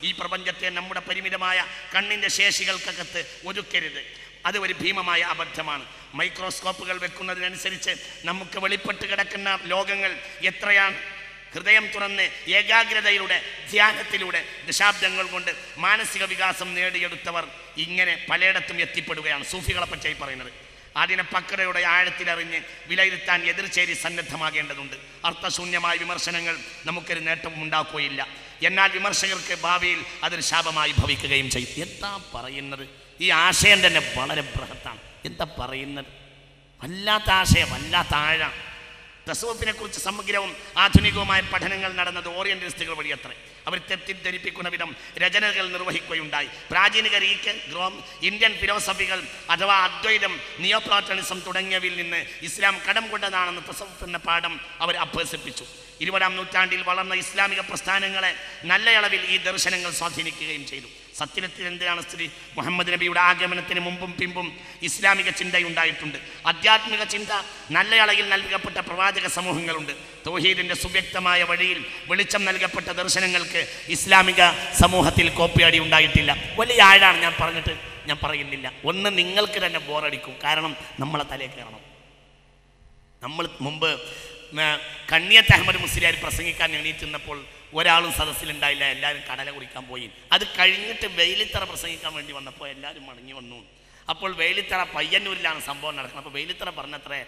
ഈ പ്രപഞ്ചത്തെ നമ്മുടെ പരിമിതമായ കണ്ണിൻ്റെ ശേഷികൾക്കകത്ത് ഒതുക്കരുത്. അത് ഒരു ഭീമമായ അബദ്ധമാണ്. മൈക്രോസ്കോപ്പുകൾ വെക്കുന്നതിനനുസരിച്ച് നമുക്ക് വെളിപ്പെട്ട് കിടക്കുന്ന ലോകങ്ങൾ എത്രയാണ്. ഹൃദയം തുറന്ന് ഏകാഗ്രതയിലൂടെ ധ്യാനത്തിലൂടെ ദശാബ്ദങ്ങൾ കൊണ്ട് മാനസിക വികാസം നേടിയെടുത്തവർ ഇങ്ങനെ പലയിടത്തും എത്തിപ്പെടുകയാണ്. സൂഫികളെ പറ്റി പറയുന്നത് അതിനെ പക്വതയുടെ ആഴത്തിലറിഞ്ഞ് വിലയിരുത്താൻ എതിർചേരി സന്നദ്ധമാകേണ്ടതുണ്ട്. അർത്ഥശൂന്യമായ വിമർശനങ്ങൾ നമുക്കൊരു നേട്ടവും ഉണ്ടാക്കുകയില്ല. എന്നാൽ വിമർശകർക്ക് ഭാവിയിൽ അതൊരു ശാപമായി ഭവിക്കുകയും ചെയ്യും. എന്താ പറയുന്നത്? ഈ ആശയം തന്നെ വളരെ ബൃഹത്താണ്. എന്താ പറയുന്നത്? വല്ലാത്ത ആശയം, വല്ലാത്ത ആഴം. തസവ്വുഫിനെ കുറിച്ച് സമഗ്രവും ആധുനികവുമായ പഠനങ്ങൾ നടന്നത് ഓറിയന്റലിസ്റ്റുകൾ വഴിയത്രേ. അവർ തെറ്റിദ്ധരിപ്പിക്കുന്ന വിധം രചനകൾ നിർവഹിക്കുകയുണ്ടായി. പ്രാചീന ഗ്രീക്ക്, ഗ്രോം, ഇന്ത്യൻ ഫിലോസഫികൾ അഥവാ അദ്വൈതം, നിയോപ്ലാറ്റണിസം തുടങ്ങിയവയിൽ നിന്ന് ഇസ്ലാം കടം കൊണ്ടതാണെന്ന് തസവ്വുഫ് എന്ന പാഠം അവർ അഭ്യസിപ്പിച്ചു. 20-ാം നൂറ്റാണ്ടിൽ വളർന്ന ഇസ്ലാമിക പ്രസ്ഥാനങ്ങളെ നല്ല അളവിൽ ഈ ദർശനങ്ങൾ സ്വാധീനിക്കുകയും ചെയ്തു. സത്യത്തിൽ എന്തിനാണ് സ്ഥിതി? മുഹമ്മദ് നബിയുടെ ആഗമനത്തിന് മുമ്പും പിമ്പും ഇസ്ലാമിക ചിന്തയുണ്ടായിട്ടുണ്ട്. ആധ്യാത്മിക ചിന്ത നല്ല അളവിൽ നൽകപ്പെട്ട പ്രവാചക സമൂഹങ്ങളുണ്ട്. തൗഹീദിന്റെ സുവ്യക്തമായ വഴിയിൽ വെളിച്ചം നൽകപ്പെട്ട ദർശനങ്ങൾക്ക് ഇസ്ലാമിക സമൂഹത്തിൽ കോപ്പിയടി ഉണ്ടായിട്ടില്ല. വലിയ ആഴാണ് ഞാൻ പറയുന്നില്ല. ഒന്ന് നിങ്ങൾക്ക് തന്നെ ബോറടിക്കും. കാരണം നമ്മളെ തലേ കയറണം. നമ്മൾ മുമ്പ് കണ്ണിയത്ത് അഹമ്മദ് മുസ്ലിയാർ പ്രസംഗിക്കാൻ എണീറ്റുന്നപ്പോൾ ഒരാളും സദസ്സിലുണ്ടായില്ല. എല്ലാവരും കടല കുടിക്കാൻ പോയി. അത് കഴിഞ്ഞിട്ട് വെയിലിത്തറ പ്രസംഗിക്കാൻ വേണ്ടി വന്നപ്പോൾ എല്ലാവരും മടങ്ങി വന്നു. അപ്പോൾ വെയിലിത്തറ പയ്യന്നൂരിലാണ് സംഭവം നടക്കുന്നത്. അപ്പോൾ വെയിലിത്തറ പറഞ്ഞത്രേ,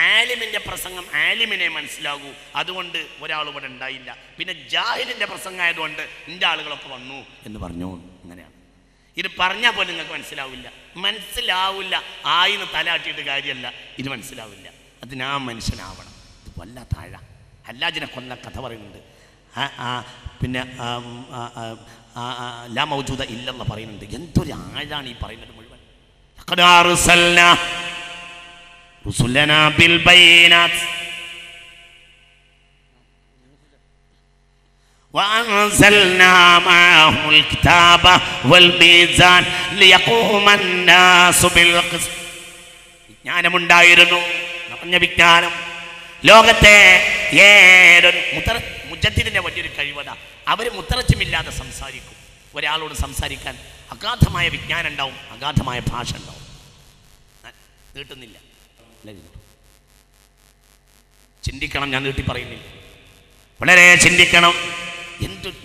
ആലിമിൻ്റെ പ്രസംഗം ആലിമിനെ മനസ്സിലാകൂ, അതുകൊണ്ട് ഒരാൾ ഇവിടെ ഉണ്ടായില്ല. പിന്നെ ജാഹിലിൻ്റെ പ്രസംഗം ആയതുകൊണ്ട് എൻ്റെ ആളുകളൊക്കെ വന്നു എന്ന് പറഞ്ഞു. അങ്ങനെയാണ്. ഇത് പറഞ്ഞാൽ പോലും നിങ്ങൾക്ക് മനസ്സിലാവില്ല. ആയിന്ന് തലാട്ടിയിട്ട് കാര്യമല്ല. ഇത് മനസ്സിലാവില്ല. അതിനാ മനുഷ്യനാവണം. ഇത് വല്ലാത്ത ആഴ. ഹല്ലാജിനെ കൊല്ല കഥ പറയുന്നുണ്ട്. പിന്നെ ലാ മൗജൂദ ഇല്ലല്ല പറയുന്നുണ്ട്. എന്തൊരു ആഴാണ് ഈ പറയുന്നത് മുഴുവൻ. وأنزلنا معهم الكتاب والميزان ليقوم الناس بالقسط. വിജ്ഞാനമുണ്ടായിരുന്നു, നിറഞ്ഞ വിജ്ഞാനം. ലോകത്തെ ഏതൊരു മുജദ്ദിദിന്റെ വലിയൊരു കഴിവത, അവർ മുത്തറച്ചുമില്ലാതെ സംസാരിക്കും. ഒരാളോട് സംസാരിക്കാൻ അഗാധമായ വിജ്ഞാനം ഉണ്ടാവും, അഗാധമായ ഭാഷ ഉണ്ടാവും. നീട്ടുന്നില്ല, ചിന്തിക്കണം. ഞാൻ നീട്ടി പറയുന്നില്ല, വളരെ ചിന്തിക്കണം.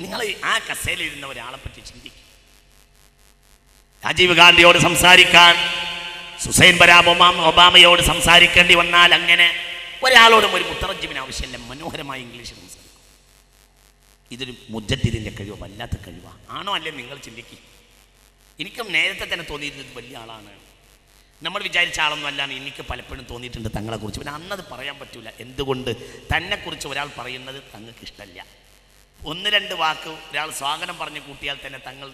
നിങ്ങൾ ആ കസേലയിരുന്ന ഒരാളെ പറ്റി ചിന്തിക്കും. രാജീവ് ഗാന്ധിയോട് സംസാരിക്കാൻ, ഹുസൈൻ ബരാബ് ഒബാമയോട് സംസാരിക്കേണ്ടി വന്നാൽ അങ്ങനെ ഒരാളോടും ഒരു മുത്തറജ്ജിമിന് ആവശ്യമില്ല. മനോഹരമായ ഇംഗ്ലീഷ് സംസാരിക്കും. ഇതൊരു മുജദ്ദിദിന്റെ കഴിവ്, വല്ലാത്ത കഴിവാണ്. ആണോ അല്ലേ നിങ്ങൾ ചിന്തിക്കും. എനിക്കും നേരത്തെ തന്നെ തോന്നിയിരുന്നത് വലിയ ആളാണ്. നമ്മൾ വിചാരിച്ച ആളൊന്നും അല്ലാന്ന് എനിക്ക് പലപ്പോഴും തോന്നിയിട്ടുണ്ട് തങ്ങളെക്കുറിച്ച്. പിന്നെ അന്നത് പറയാൻ പറ്റില്ല. എന്തുകൊണ്ട്? തന്നെക്കുറിച്ച് ഒരാൾ പറയുന്നത് തങ്ങൾക്ക് ഇഷ്ടമല്ല. 1-2 വാക്ക് ഒരാൾ സ്വാഗതം പറഞ്ഞ് കൂട്ടിയാൽ തന്നെ തങ്ങൾ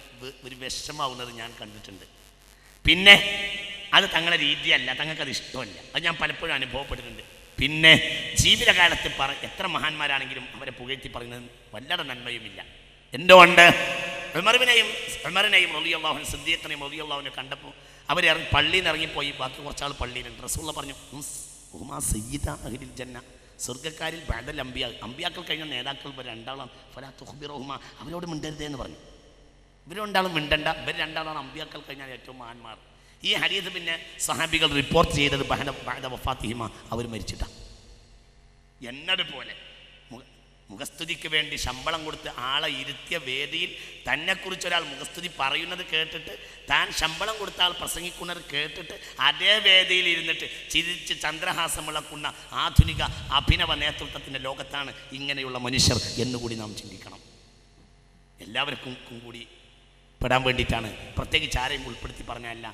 ഒരു വിഷമാവുന്നത് ഞാൻ കണ്ടിട്ടുണ്ട്. പിന്നെ അത് തങ്ങളുടെ രീതിയല്ല, തങ്ങൾക്കത് ഇഷ്ടമല്ല. അത് ഞാൻ പലപ്പോഴും അനുഭവപ്പെട്ടിട്ടുണ്ട്. പിന്നെ ജീവിതകാലത്ത് എത്ര മഹാന്മാരാണെങ്കിലും അവരെ പുകഴ്ത്തി പറയുന്നത് വല്ലാതെ നന്മയുമില്ല. എന്തുകൊണ്ട്? ഉമറിനെയും റളിയല്ലാഹു അൻഹു, സിദ്ദീഖിനെയും റളിയല്ലാഹു അൻഹു കണ്ടപ്പോൾ അവർ പള്ളിയിൽ നിന്ന് ഇറങ്ങിപ്പോയി. ബാക്കി കുറച്ചാൾ പള്ളിയിലുണ്ട്. റസൂലുള്ള പറഞ്ഞു, സയ്യിദ അഹ്ലിൽ ജന്ന, സ്വർഗ്ഗക്കാരിൽ ബഅദൽ അമ്പിയാക്കൾ കഴിഞ്ഞ നേതാക്കൾ ഇവർ രണ്ടാളാണ്. ഫലാ തുഖ്ബിറുഹുമ, അവരോട് മിണ്ടരുതേ എന്ന് പറഞ്ഞു. ഇവർ രണ്ടാളും മിണ്ടണ്ട. ഇവർ രണ്ടാളാണ് അമ്പിയാക്കൾ കഴിഞ്ഞാൽ ഏറ്റവും മഹാന്മാർ. ഈ ഹദീസ് പിന്നെ സഹാബികൾ റിപ്പോർട്ട് ചെയ്തത് ബഅദ വഫാത്തിഹിമ, അവർ മരിച്ചിട്ടാണ്. എന്നതുപോലെ മുഖസ്തുതിക്ക് വേണ്ടി ശമ്പളം കൊടുത്ത് ആളെ ഇരുത്തിയ വേദിയിൽ തന്നെക്കുറിച്ച് ഒരാൾ മുഖസ്തുതി പറയുന്നത് കേട്ടിട്ട്, താൻ ശമ്പളം കൊടുത്ത ആൾ പ്രസംഗിക്കുന്നത് കേട്ടിട്ട് അതേ വേദിയിൽ ഇരുന്നിട്ട് ചിരിച്ച് ചന്ദ്രഹാസം വിളക്കുന്ന ആധുനിക അഭിനവ നേതൃത്വത്തിൻ്റെ ലോകത്താണ് ഇങ്ങനെയുള്ള മനുഷ്യർ എന്നുകൂടി നാം ചിന്തിക്കണം. എല്ലാവർക്കും കൂടി പെടാൻ വേണ്ടിയിട്ടാണ്. പ്രത്യേകിച്ച് ആരെയും ഉൾപ്പെടുത്തി പറഞ്ഞല്ല.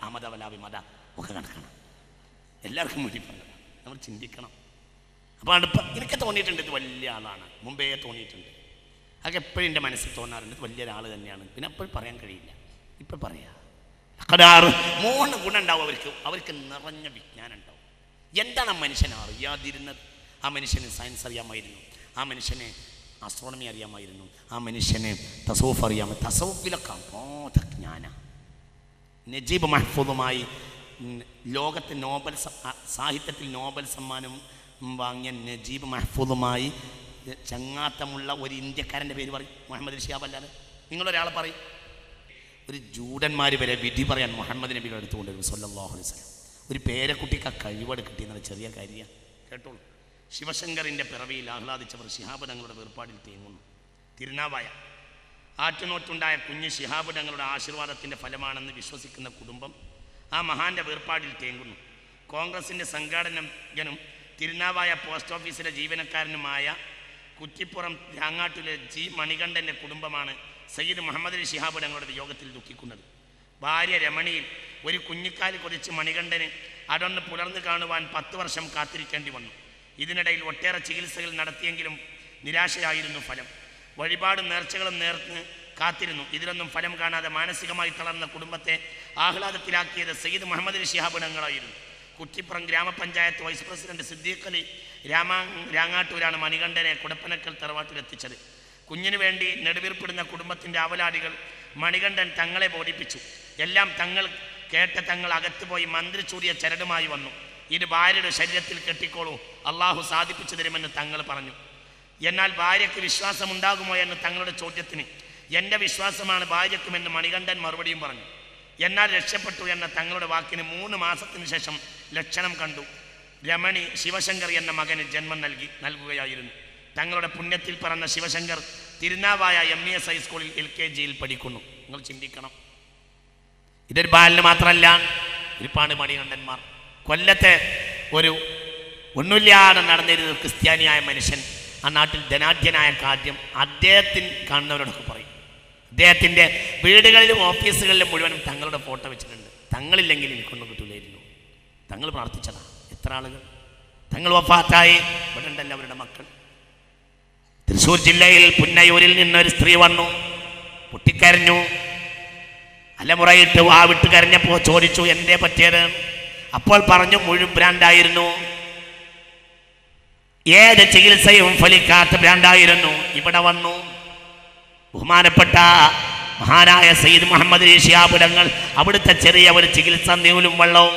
അമത വലാവി മത ഒക്കെ കണക്കാണ്. എല്ലാവർക്കും വേണ്ടി പറഞ്ഞതാണ്. നമ്മൾ ചിന്തിക്കണം. അപ്പോൾ എനിക്ക് തോന്നിയിട്ടുണ്ട് ഇത് വലിയ ആളാണ്. മുമ്പേ തോന്നിയിട്ടുണ്ട്. അതൊക്കെ എപ്പോഴും എൻ്റെ മനസ്സിൽ തോന്നാറുണ്ട്. ഇത് വലിയൊരാൾ തന്നെയാണ്. പിന്നെ എപ്പോഴും പറയാൻ കഴിയില്ല. ഇപ്പോൾ പറയാം. 3 ഗുണം ഉണ്ടാവും അവർക്ക് നിറഞ്ഞ വിജ്ഞാനം ഉണ്ടാവും. എന്താണ് ആ മനുഷ്യനെ അറിയാതിരുന്നത്? ആ മനുഷ്യന് സയൻസ് അറിയാമായിരുന്നു, ആ മനുഷ്യനെ ആസ്ട്രോണമി അറിയാമായിരുന്നു, ആ മനുഷ്യന് തസവ്വുഫ് അറിയാമായിരുന്നു. തസവ്വുഫിലൊക്കെ ബോധജ്ഞാന. നജീബ് മഹ്ഫൂദുമായി ലോകത്തെ സാഹിത്യത്തിൽ നോബൽ സമ്മാനം വാങ്ങിയ നജീബ് മഹ്ഫൂദുമായി ചങ്ങാത്തമുള്ള ഒരു ഇന്ത്യക്കാരൻ്റെ പേര് പറയും. മുഹമ്മദ് ഷിഹാബ് അല്ലാതെ നിങ്ങളൊരാളെ പറയും. ഒരു ജൂഡന്മാർ വരെ വിധി പറയാൻ മുഹമ്മദ് നബിയുടെ അടുത്തുകൊണ്ടിരുന്നു സല്ലല്ലാഹു അലൈഹി വസല്ലം. ഒരു പേരക്കുട്ടിക്ക് ആ കഴിവട് കിട്ടിയെന്നുള്ള ചെറിയ കാര്യമാണ്. കേട്ടോളൂ. ശിവശങ്കറിൻ്റെ പിറവിയിൽ ആഹ്ലാദിച്ചവർ ശിഹാബ് തങ്ങളുടെ വേർപാടിൽ തേങ്ങുന്നു. തിരുനാവായ ആറ്റുനോറ്റുണ്ടായ കുഞ്ഞ് ശിഹാബ് തങ്ങളുടെ ആശീർവാദത്തിൻ്റെ ഫലമാണെന്ന് വിശ്വസിക്കുന്ന കുടുംബം ആ മഹാന്റെ വേർപാടിൽ തേങ്ങുന്നു. കോൺഗ്രസിൻ്റെ സംഘാടകനും തിരുനാവായ പോസ്റ്റ് ഓഫീസിലെ ജീവനക്കാരനുമായ കുറ്റിപ്പുറം രാങ്ങാട്ടിലെ ജി മണികണ്ഠൻ്റെ കുടുംബമാണ് സയ്യിദ് മുഹമ്മദ് അലി ശിഹാബ് തങ്ങളുടെ വിയോഗത്തിൽ ദുഃഖിക്കുന്നത്. ഭാര്യ രമണിയിൽ ഒരു കുഞ്ഞിക്കാല് കൊതിച്ച് മണികണ്ഠന് അടൊന്ന് പുലർന്നു കാണുവാൻ 10 വർഷം കാത്തിരിക്കേണ്ടി വന്നു. ഇതിനിടയിൽ ഒട്ടേറെ ചികിത്സകൾ നടത്തിയെങ്കിലും നിരാശയായിരുന്നു ഫലം. വഴിപാടും നേർച്ചകളും നേർന്ന് കാത്തിരുന്നു. ഇതിലൊന്നും ഫലം കാണാതെ മാനസികമായി തളർന്ന കുടുംബത്തെ ആഹ്ലാദത്തിലാക്കിയത് സയ്യിദ് മുഹമ്മദ് അലി ശിഹാബ് തങ്ങളായിരുന്നു. കുറ്റിപ്പുറം ഗ്രാമപഞ്ചായത്ത് വൈസ് പ്രസിഡന്റ് സിദ്ദീഖ് അലി രാങ്ങാട്ടൂരാണ് മണികണ്ഠനെ കുടപ്പനക്കൽ തറവാട്ടിലെത്തിച്ചത്. കുഞ്ഞിനു വേണ്ടി നെടുവീർപ്പിടുന്ന കുടുംബത്തിൻ്റെ അവലാദികൾ മണികണ്ഠൻ തങ്ങളെ ബോധിപ്പിച്ചു. എല്ലാം തങ്ങൾ കേട്ട തങ്ങൾ അകത്തുപോയി മന്ത്രി ചൂടിയ ചരടുമായി വന്നു. ഇത് ഭാര്യയുടെ ശരീരത്തിൽ കെട്ടിക്കോളൂ, അള്ളാഹു സാധിപ്പിച്ചു തരുമെന്ന് തങ്ങൾ പറഞ്ഞു. എന്നാൽ ഭാര്യയ്ക്ക് വിശ്വാസമുണ്ടാകുമോ എന്ന തങ്ങളുടെ ചോദ്യത്തിന് എൻ്റെ വിശ്വാസമാണ് ഭാര്യയ്ക്കുമെന്ന് മണികണ്ഠൻ മറുപടിയും പറഞ്ഞു. എന്നാൽ രക്ഷപ്പെട്ടു എന്ന തങ്ങളുടെ വാക്കിന് 3 മാസത്തിന് ശേഷം ലക്ഷണം കണ്ടു. രമണി ശിവശങ്കർ എന്ന മകന് ജന്മം നൽകുകയായിരുന്നു. തങ്ങളുടെ പുണ്യത്തിൽ പറഞ്ഞ ശിവശങ്കർ തിരുനാവായ MES ഹൈസ്കൂളിൽ LKGയിൽ പഠിക്കുന്നു. നിങ്ങൾ ചിന്തിക്കണം, ഇതൊരു ബാലന് മാത്രമല്ല, ഒരുപാട് മണികണ്ഠന്മാർ. കൊല്ലത്തെ ഒരു ഒന്നുമില്ലാതെ നടന്നിരുന്ന ക്രിസ്ത്യാനിയായ മനുഷ്യൻ, ആ നാട്ടിൽ ധനാഢ്യനായ കാര്യം അദ്ദേഹത്തിന് കാണുന്നവരോടൊക്കെ പറയും. അദ്ദേഹത്തിൻ്റെ വീടുകളിലും ഓഫീസുകളിലും മുഴുവനും തങ്ങളുടെ ഫോട്ടോ വെച്ചിട്ടുണ്ട്. തങ്ങളില്ലെങ്കിൽ എനിക്കൊന്നും കിട്ടില്ലായിരുന്നു. തങ്ങൾ പ്രാർത്ഥിച്ചതാ. എത്ര ആളുകൾ തങ്ങൾ വഫാത്തായി. ഇവിടെ ഉണ്ടല്ലോ അവരുടെ മക്കൾ. തൃശ്ശൂർ ജില്ലയിൽ പുന്നയൂരിൽ നിന്നൊരു സ്ത്രീ വന്നു, പൊട്ടിക്കരഞ്ഞു. അലമുറയിട്ട് വിട്ട് കരഞ്ഞപ്പോൾ ചോദിച്ചു എന്തേ പറ്റിയത്. അപ്പോൾ പറഞ്ഞു മുഴുവൻ ഭ്രാന്തായിരുന്നു, ഏത് ചികിത്സയും ഫലിക്കാത്ത ഭ്രാന്തായിരുന്നു. ഇവിടെ വന്നു ബഹുമാനപ്പെട്ട മഹാനായ സയ്യിദ് മുഹമ്മദ് അലി ശിഹാബ് തങ്ങൾ അവിടുത്തെ ചെറിയ ഒരു ചികിത്സ നീലും വെള്ളവും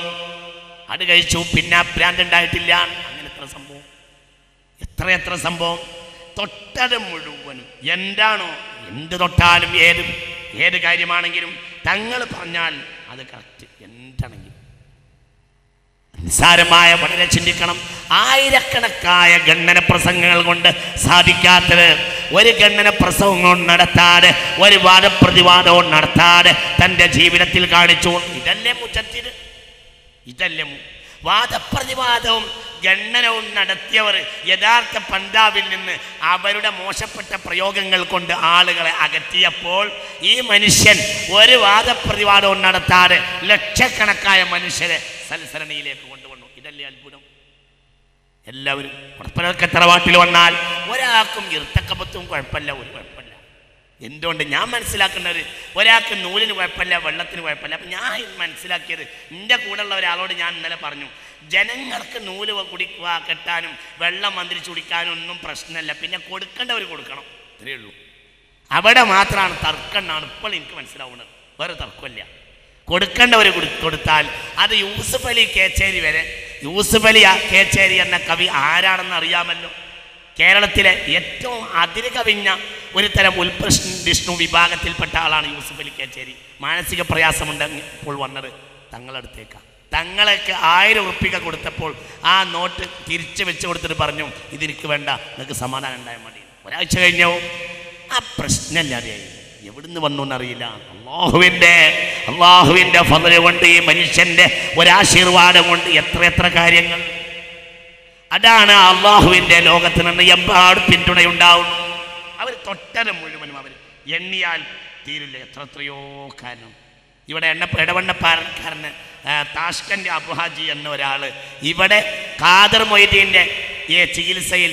അത് കഴിച്ചു. പിന്നെ ഭ്രാന്ത് ഉണ്ടായിട്ടില്ല. അങ്ങനെ എത്ര സംഭവം. തൊട്ടത് മുഴുവനും എന്താണോ, എന്ത് തൊട്ടാലും ഏത് കാര്യമാണെങ്കിലും തങ്ങൾ പറഞ്ഞാൽ അത് കറക്റ്റ്. എന്താണെങ്കിലും നിസ്സാരമായ വളരെ ചിന്തിക്കണം. ആയിരക്കണക്കായ ഗണ്ണന പ്രസംഗങ്ങൾ കൊണ്ട് സാധിക്കാത്തത് ഒരു ഗണ്ണന പ്രസംഗവും നടത്താതെ, ഒരു വാദപ്രതിവാദവും നടത്താതെ തൻ്റെ ജീവിതത്തിൽ കാണിച്ചു. ഇതല്ലേ മുജദ്ദിദ്? ഇതല്ലേ വാദപ്രതിവാദവും ഗണ്ണനവും നടത്തിയവർ യഥാർത്ഥ പന്താവിൽ നിന്ന് അവരുടെ മോശപ്പെട്ട പ്രയോഗങ്ങൾ കൊണ്ട് ആളുകളെ അകറ്റിയപ്പോൾ ഈ മനുഷ്യൻ ഒരു വാദപ്രതിവാദവും നടത്താതെ ലക്ഷക്കണക്കായ മനുഷ്യരെ സൽസരണിയിലേക്ക് കൊണ്ടുവന്നു. ഇതല്ലേ അത്ഭുതം? എല്ലാവരും പുറപ്പനൊക്കെ തറവാട്ടിൽ വന്നാൽ ഒരാൾക്കും ഇർത്തക്കബത്തും കുഴപ്പമില്ല, ഒരു കുഴപ്പമില്ല. എന്തുകൊണ്ട്? ഞാൻ മനസ്സിലാക്കുന്നത് ഒരാൾക്ക് നൂലിന് കുഴപ്പമില്ല, വെള്ളത്തിന് കുഴപ്പമില്ല. അപ്പം ഞാൻ മനസ്സിലാക്കിയത്, എൻ്റെ കൂടെയുള്ള ഒരാളോട് ഞാൻ ഇന്നലെ പറഞ്ഞു, ജനങ്ങൾക്ക് നൂല് കുടിക്കുക, കെട്ടാനും വെള്ളം മന്ത്രിച്ച് കുടിക്കാനും ഒന്നും പ്രശ്നമല്ല, പിന്നെ കൊടുക്കേണ്ടവർ കൊടുക്കണം, ഇത്രയേ ഉള്ളൂ. അവിടെ മാത്രമാണ് തർക്കം എന്നാണ് ഇപ്പോൾ എനിക്ക് മനസ്സിലാവുന്നത്. വേറെ തർക്കമില്ല. കൊടുക്കേണ്ടവർ കൊടുത്താൽ അത് യൂസുഫ് അലി കേച്ചേരി വരെ. യൂസുഫ് അലി കേച്ചേരി എന്ന കവി ആരാണെന്ന് അറിയാമല്ലോ. കേരളത്തിലെ ഏറ്റവും അതിര് കവിഞ്ഞ ഒരു തരം ഉൽപ്രഷ്ണു വിഭാഗത്തിൽപ്പെട്ട ആളാണ് യൂസുഫ് അലി കേച്ചേരി. മാനസിക പ്രയാസമുണ്ടെങ്കിൽ ഇപ്പോൾ വന്നത് തങ്ങളടുത്തേക്കാണ്. തങ്ങളൊക്കെ 1000 ഉറുപ്പിക കൊടുത്തപ്പോൾ ആ നോട്ട് തിരിച്ചു വെച്ച് കൊടുത്തിട്ട് പറഞ്ഞു, ഇതെനിക്ക് വേണ്ട, നിങ്ങൾക്ക് സമാധാനം ഉണ്ടായാൽ മതി. ഒരാഴ്ച കഴിഞ്ഞോ ആ പ്രശ്നമില്ലാതെയായി. എവിടുന്ന് വന്നു എന്നറിയില്ല. അള്ളാഹുവിൻ്റെ ഫضل കൊണ്ട്, ഈ മനുഷ്യൻ്റെ ഒരാശീർവാദം കൊണ്ട് എത്ര കാര്യങ്ങൾ. അതാണ് അള്ളാഹുവിൻ്റെ ലോകത്ത് നിന്ന് എമ്പാട് പിന്തുണയുണ്ടാവുന്നു. അവർ തൊട്ടത് മുഴുവനും അവർ എണ്ണിയാൽ തീരില്ല. എത്രയോ കാരണം. ഇവിടെ ഇടവണ്ണപ്പാറക്കാരന് താഷ്കന്റ് അബുഹാജി എന്ന ഒരാൾ ഇവിടെ ഖാദർ മൊയ്തീൻ്റെ ഈ ചികിത്സയിൽ